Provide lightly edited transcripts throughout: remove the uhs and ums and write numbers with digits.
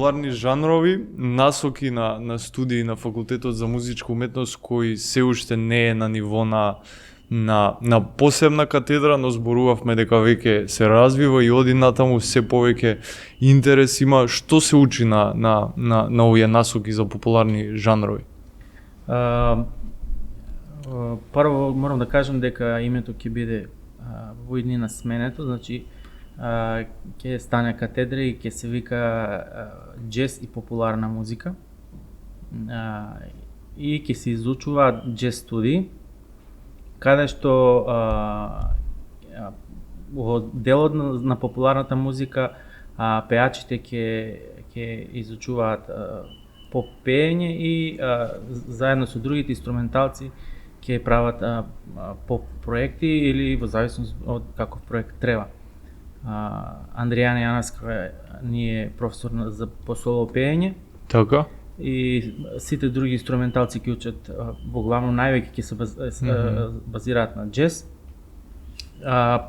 популарни жанрови, насоки на студии на факултетот за музичка уметност кои се уште не е на ниво на посебна катедра, но зборувавме дека веќе се развива и оди натаму се повеќе интерес има. Што се учи на овие насоки за популарни жанрови? Прво морам да кажам дека името ќе биде во иднина сменето, значи ќе стане катедра и ќе се вика джез и популарна музика и ќе се изучуваат джез студии, каде што во делот на популарната музика пеачите ќе изучуваат поп пеење и заедно со другите инструменталци ќе прават поп проекти или во зависност од каков проект треба. Андријана Јанаска ни е професор за по соло пеење. Така. И сите други инструменталци ќе учат во главно највеќе ќе се базираат на джез.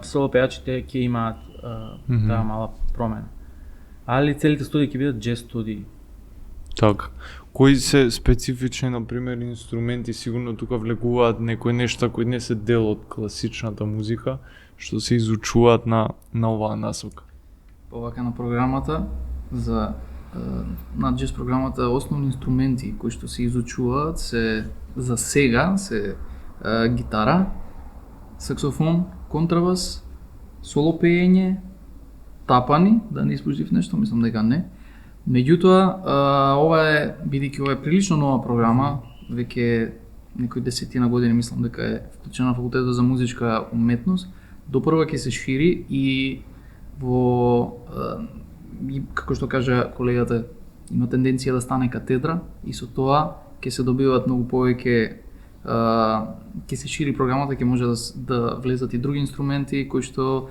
Соло пеачите ќе имаат таа мала промена. Али целите студии ќе бидат джез студии. Така. Кои се специфични, например, инструменти, сигурно тука влегуваат некои нешта кои не се дел од класичната музика, што се изучуваат на оваа насока? Повака на програмата на джез програмата основни инструменти кои што се изучуваат се за сега се гитара, саксофон, контрабас, соло пеење, тапани, да не испуштив нешто, мислам дека не. Меѓутоа, ова е, бидејќи ова е прилично нова програма, веќе некои 10 години мислам дека е вклучена на факултетот за музичка уметност, допрва ќе се шири и како што кажа колегата, има тенденција да стане катедра и со тоа ќе се добиваат многу повеќе, ќе се шири програмата, ќе може да влезат и други инструменти кои што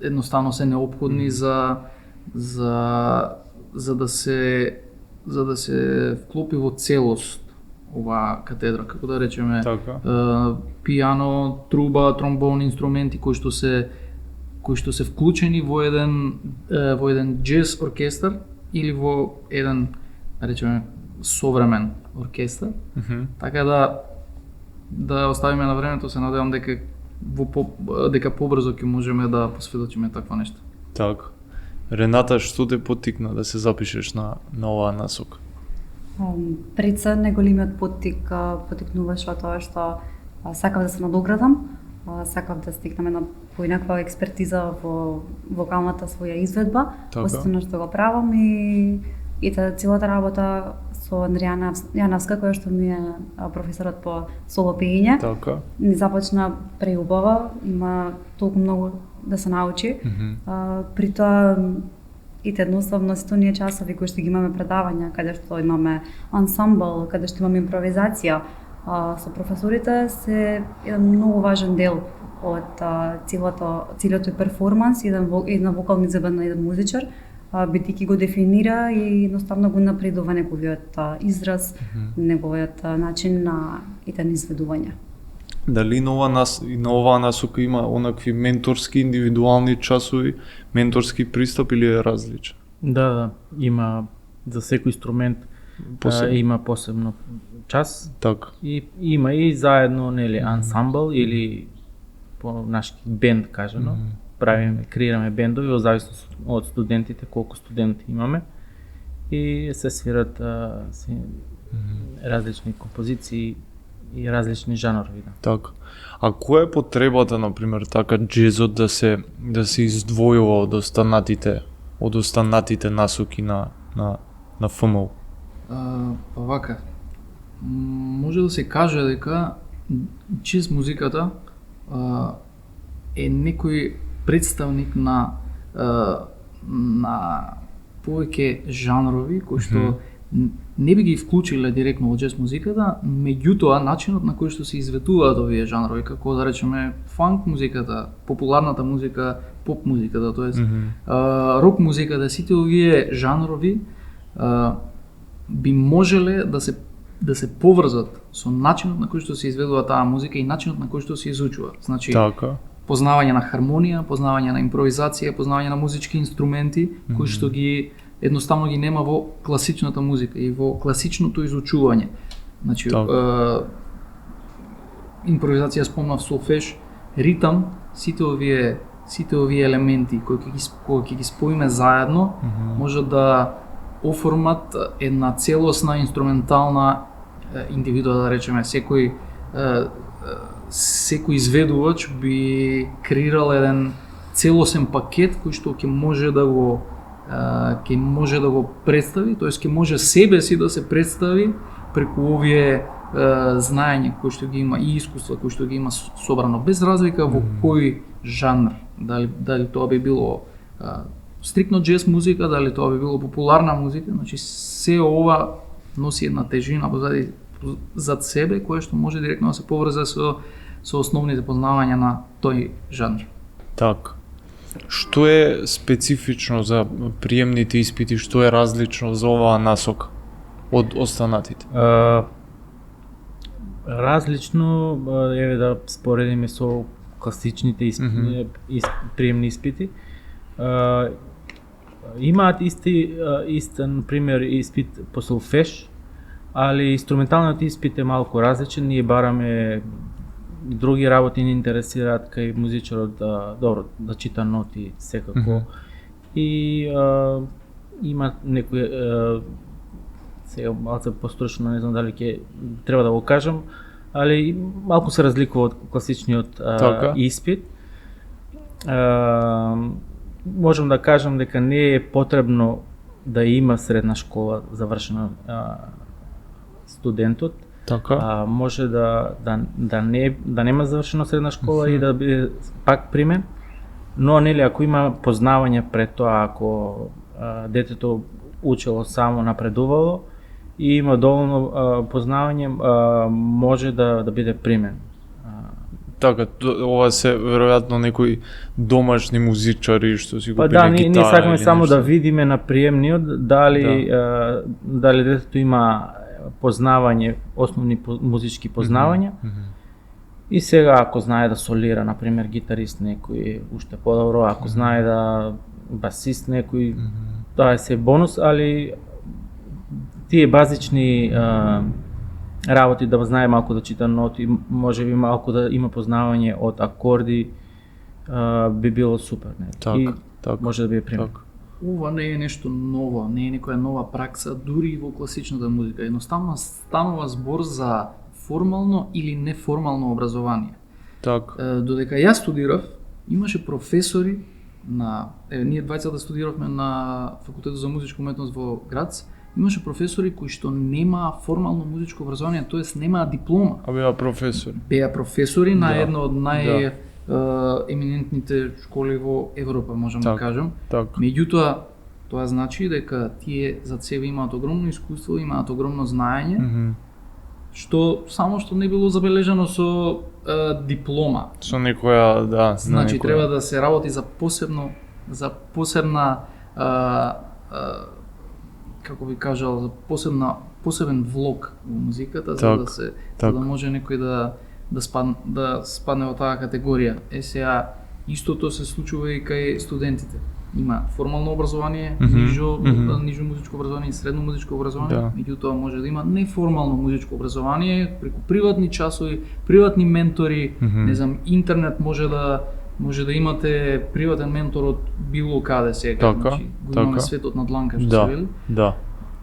едноставно се неопходни за да се вклопи во целост оваа катедра, како да речеме, пијано, труба, тромбон, инструменти кои што се вклучени во еден джез оркестар или во еден, да речеме, современ оркестар. Така да оставиме на времето, се надевам дека побрзо ќе можеме да посведочиме таква нешто. Така. Рената, што те поттикна да се запишеш на оваа насока? Пред се најголемиот поттикнуваше тоа што сакав да се надоградам, сакав да стекнам една поинаква експертиза во вокалната своја изведба, остана што го правам и целата работа со Андријана Јановска, која што ми е професорот по соло пеење. Ни започна преубава, има толку многу да се научи. При тоа едноставно сите оние часови кои што ги имаме предавања, каде што имаме ансамбл, каде што имаме импровизација со професорите, се еден многу важен дел од целиот перформанс, една вокална изvedба на еден музичар, бидејќи го дефинира и едноставно го напредува неговиот израз, неговиот начин на изведување. Дали на оваа насока има онакви менторски, индивидуални часови, менторски пристап или е различен? Да, има за секој инструмент има посебно час. Така. И има и заедно, нели, ансамбл или по нашки бенд кажано. Креираме бендови во зависност од студентите, колку студенти имаме и се свират различни композиции и различни жанрови. Така. А која е потребата, например, така джезот да се издвојува од останатите насоки на ФМУ? Вака. Може да се каже дека джез музиката е некој представник на повеќе жанрови кои што не би ги вклучиле директно во джез музиката, меѓутоа начинот на кој што се изведуваат овие жанрови, како да речеме фанк музиката, популарната музика, поп музиката, тоест рок музиката, сите овие жанрови би можеле да се поврзат со начинот на кој што се изведува таа музика и начинот на кој што се изучува. Значи, познавање на хармонија, познавање на импровизација, познавање на музички инструменти кои што ги едноставно ги нема во класичната музика и во класичното изучување. Значи, импровизација спомнав, солфеж, ритам, сите овие елементи кои ќе ги споиме заедно, може да оформат една целосна инструментална индивидуа, да речеме. Секој изведувач би креирал еден целосен пакет кој што ќе може да го представи, тоест ќе може себе си да се представи преку овие знаење кои што ги има и искуства кои што ги има собрано, без разлика во кој жанр, дали тоа би било стрикно джез музика, дали тоа би било популарна музика, значи се ова носи една тежина зад себе која што може директно да се поврзе со основните познавања на тој жанр. Така. Што е специфично за приемните испити, што е различно за оваа насока од останатите? Различно, еве да споредиме со класичните приемни испити. Имаат истен пример испит по солфеж, али инструменталниот испит е малку различен. Ние бараме други работи, ни интересираат кај музичарот да чита ноти секако. И има некои сега малку постручно, не знам дали ќе треба да го кажам, али малку се разликува од класичниот испит. Можам да кажам дека не е потребно да има средна школа завршена студентот. Така. Може да нема завршена средна школа и да биде пак примен, но нели ако има познавање пред тоа, ако детето учело само, напредувало и има доволно познавање, може да биде примен. Така, ова се веројатно некои домашни музичари што си купиле гитара. Ние сакаме само да видиме на приемниот дали детето има познавање, основни музички познавања. И сега ако знае да солира, например гитарист некој, уште подобро, ако знае да басист некој, тоа е се бонус, али тие базични работи, да знае малку да чита ноти, можеби малку да има познавање од акорди, би било супер, и може да биде пример. Ова не е нешто ново, не е некоја нова пракса, дури и во класичната музика. Едноставно станува збор за формално или неформално образование. Додека јас студирав, имаше професори ние двајцата студиравме на факултетот за музичка уметност во Грац, имаше професори кои што немаа формално музичко образование, тоест немаа диплома. Беа професори. Беа професори на една од еминентните школи во Европа, можам да кажам. Меѓутоа, тоа значи дека тие зад себе имаат огромно искуство, имаат огромно знаење, што не било забележано со диплома. Со некоја, Значи треба да се работи за посебна како би кажал, за посебен влог во музиката, за да може некој да спадне во таа категорија. Сега истото се случува и кај студентите. Има формално образование, нижо музичко образование и средно музичко образование, меѓутоа може да има неформално музичко образование преку приватни часови, приватни ментори, не знам, интернет може да имате приватен ментор од било каде сега, значи го имаме светот на дланка, што се вели.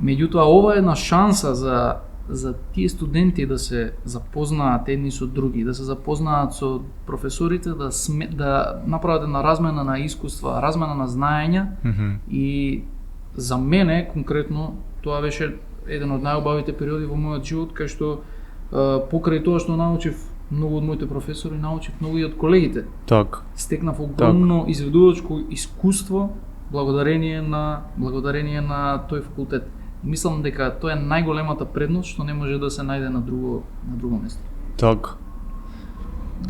Меѓутоа ова е една шанса за тие студенти да се запознаат едни со други, да се запознаат со професорите, да направат една размена на искуства, размена на знаења, и за мене конкретно тоа беше еден од најубавите периоди во мојот живот, кај што покрај тоа што научив многу од моите професори, научив многу и од колегите. Стекнав огромно изведувачко искуство благодарение на тој факултет. Мислам дека тоа е најголемата предност што не може да се најде на друго место.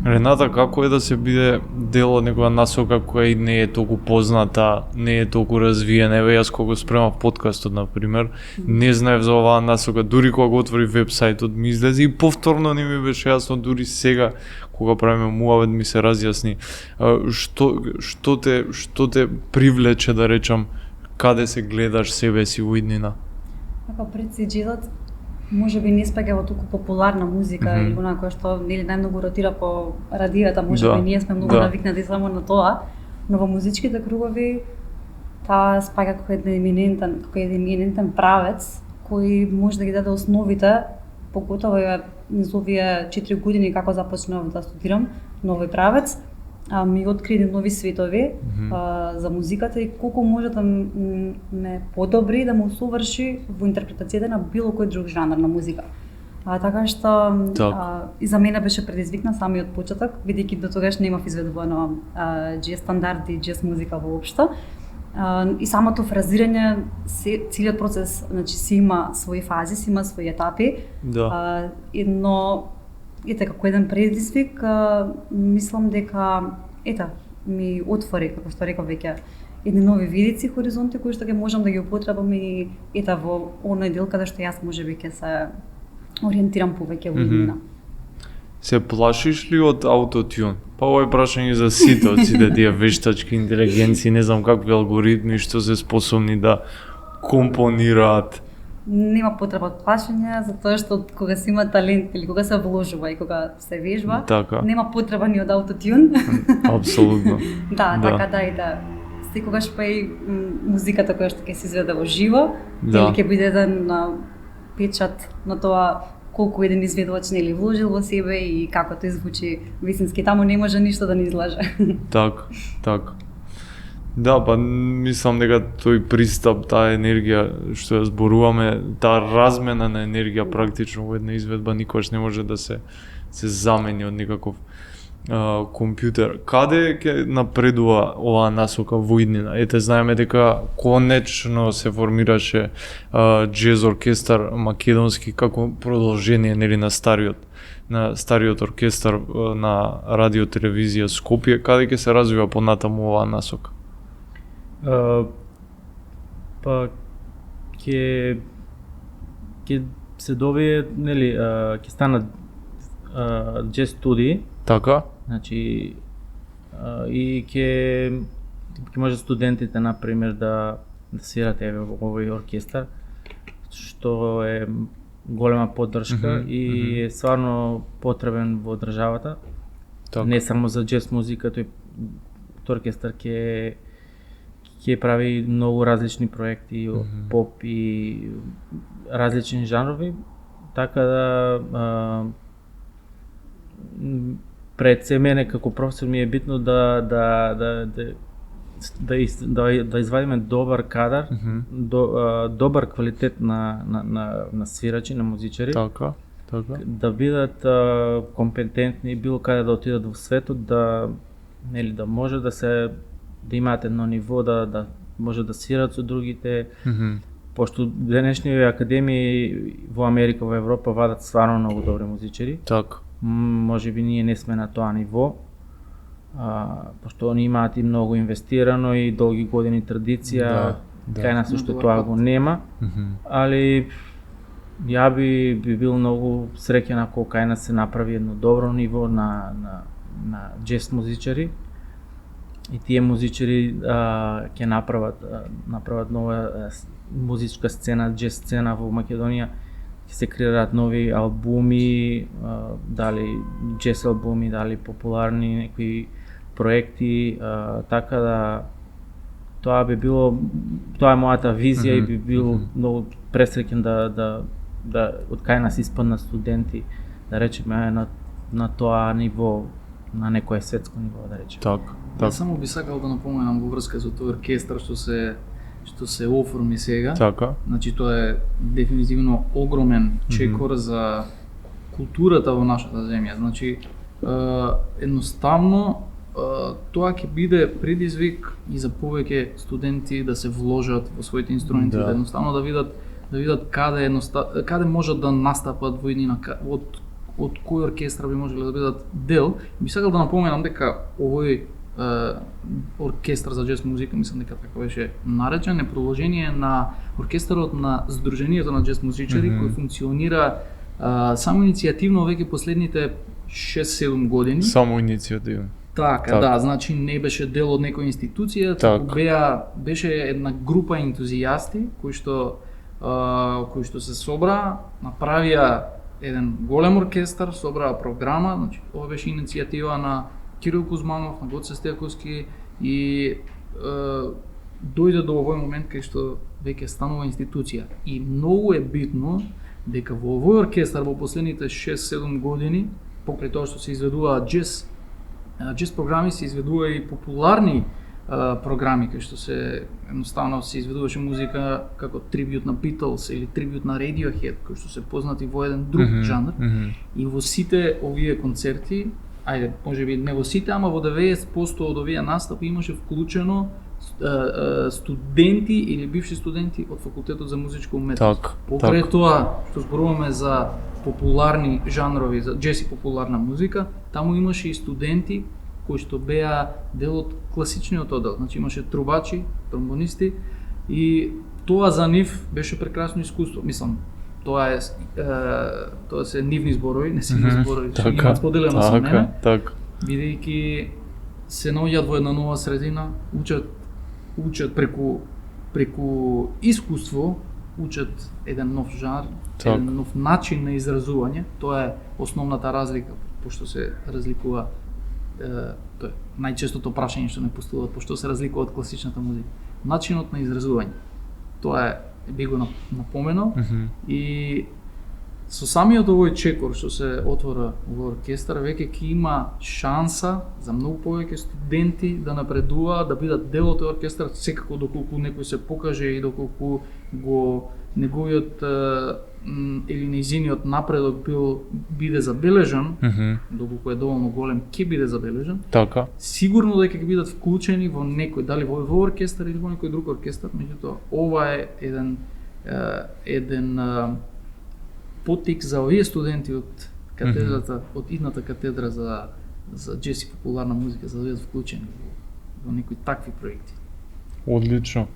Рената, како е да се биде дел од некоја насока која и не е толку позната, не е толку развиена? Еве јас кога го спремав подкастот, например, не знаев за оваа насока, дури кога го отвори вебсајтот ми излезе и повторно не ми беше јасно, дури сега кога правиме муавет ми се разјасни. Што те привлече, да речам, каде се гледаш себе си во иднина? Како пред CD-от, може би не спаѓа во толку популарна музика или она која што нели најмногу ротира по радијата, може би ние сме многу навикнати само на тоа, но во музичките кругови таа спаѓа како еден еминентен правец кој може да ги даде основите, поготово ја низ овие 4 години како започнав да студирам нови правец, ми откри нови светови за музиката и колку може да ме подобри, да му соврши во интерпретацијата на било кој друг жанр на музика. Така што и за мене беше предизвикна самиот почеток, бидејќи до тогаш немав изведувано джез стандарди, джез музика воопшто. И самото фразирање, целиот процес, значи си има своји фази, си има своји етапи. Но како еден предизвик, мислам дека ми отвори, како што реков веќе, едни нови видици, хоризонти кои што ќе можам да ги употребам и во оној дел каде што јас можеби ќе се ориентирам повеќе во иднина. Се плашиш ли од аутотюн? Па ова е прашање за сите, од сите тие вештачки интелигенции, не знам какви алгоритми што се способни да компонираат. Нема потреба од плашење, затоа што кога се има талент или кога се вложува и кога се вежба, нема потреба ни од аутотюн. Апсолутно. Така и секогаш па и музиката која што ќе се изведе во живо, или ќе биде еден печат на тоа колку еден изведувач нели вложил во себе и како тоа звучи вистински, таму не може ништо да не излаже. Така. Да, па мислам дека тој пристап, таа енергија што ја зборуваме, таа размена на енергија практично во една изведба никогаш не може да се замени од никаков компјутер. Каде ќе напредува оваа насока во иднина? Ете, знаеме дека конечно се формираше джез оркестар македонски како продолжение нели на стариот оркестар на радио телевизија Скопје. Каде ќе се развива понатаму оваа насока? Па ќе се добие, нели, ќе станат джез студии. Така? Значи и ќе може студентите например да свират во овој оркестар, што е голема поддршка и е стварно потребен во државата. Не само за джез музика, тој оркестар ќе прави многу различни проекти, поп и различни жанрови, така да пред се мене како професор ми е битно да извадиме добар кадар, добар квалитет на свирачи, на музичари. Така. Да бидат компетентни било каде да отидат во светот, да може да имаат едно ниво, да може да свират со другите. Пошто денешни академии во Америка, во Европа вадат стварно многу добри музичари. Така. Може би ние не сме на тоа ниво, пошто они имаат и многу инвестирано и долги години традиција, кај нас уште тоа го нема, али ја би бил многу среќен ако кај нас се направи едно добро ниво на джез музичари и тие музичари ќе направат нова музичка сцена, джез сцена во Македонија, ќе се креираат нови албуми, дали джез албуми, дали популарни некои проекти, така да тоа би било, тоа е мојата визија и би бил многу пресреќен да од кај нас испаднат студенти, да речеме на тоа ниво, на некое светско ниво, да речеме. Така. Јас само би сакал да напоменам во врска со тој оркестар што се оформи сега. Така. Значи тоа е дефинитивно огромен чекор за културата во нашата земја. Значи едноставно тоа ќе биде предизвик и за повеќе студенти да се вложат во своите инструменти, да едноставно да видат каде можат да настапат во иднина, од кој оркестар би можеле да бидат дел. Би сакал да напоменам дека овој оркестар за джез музика, мислам дека така беше наречен, е продолжение на оркестарот на Сдруженијето на джез музичари, кој функционира само иницијативно веќе последните 6-7 години. Само иницијативно. Така, да, значи не беше дел од некоја институција, туку беше една група ентузијасти кои што се собраа, направија еден голем оркестар, собраа програма, значи ова беше иницијатива на Кирил Кузманов, на Гоце Стефковски и дојде до овој момент кај што веќе станува институција. И многу е битно дека во овој оркестар во последните 6-7 години, покрај тоа што се изведуваат джез програми, се изведува и популарни програми кај што се едноставно се изведуваше музика како трибют на Beatles или трибют на Radiohead, кои што се познати во еден друг жанр. И во сите овие концерти, ајде, можеби не во сите, ама во 90% од овие настапи имаше вклучено студенти или бивши студенти од факултетот за музичка уметност. Покрај тоа што зборуваме за популарни жанрови, за джез и популарна музика, таму имаше и студенти кои што беа дел од класичниот оддел. Значи имаше трубачи, тромбонисти и тоа за нив беше прекрасно искуство. Мислам, тоа се нивни зборови, не се ми зборови, што имаат споделено со мене. Бидејќи се наоѓаат во една нова средина, учат преку искуство, учат еден нов жанр, еден нов начин на изразување. Тоа е основната разлика, пошто се разликува, тоа е најчестото прашање што не постулуваат, пошто се разликува од класичната музика. Начинот на изразување. Тоа е, би го напоменал, и со самиот овој чекор што се отвора во оркестар, веќе ќе има шанса за многу повеќе студенти да напредуваат, да бидат дел од тој оркестар, секако доколку некој се покаже и доколку го неговиот или нејзиниот напредок биде забележан, доколку е доволно голем, ќе биде забележан. Така. Сигурно дека ќе бидат вклучени во некој, дали во оркестар или во некој друг оркестар, меѓутоа ова е еден поттик за овие студенти од катедрата, од идната катедра за джез и популарна музика, за да бидат вклучени во некои такви проекти. Одлично.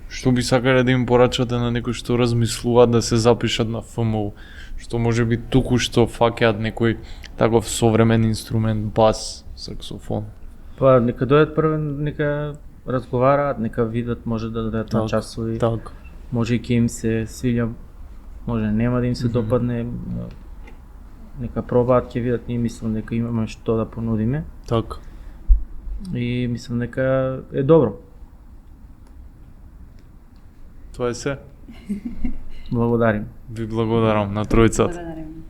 Што би сакале да им порачате на некои што размислуваат да се запишат на ФМУ, што може би туку што фаќаат некој таков современ инструмент, бас, саксофон? Па нека дојдат прво, нека разговараат, нека видат, може да дадат на часови. Може и ќе им се свиѓа, може нема да им се допадне, нека пробаат, ќе видат, ние мислам дека имаме што да понудиме. Така. И мислам дека е добро. Тоа е се. Благодарим. Ви благодарам на тројцата. Благодарим.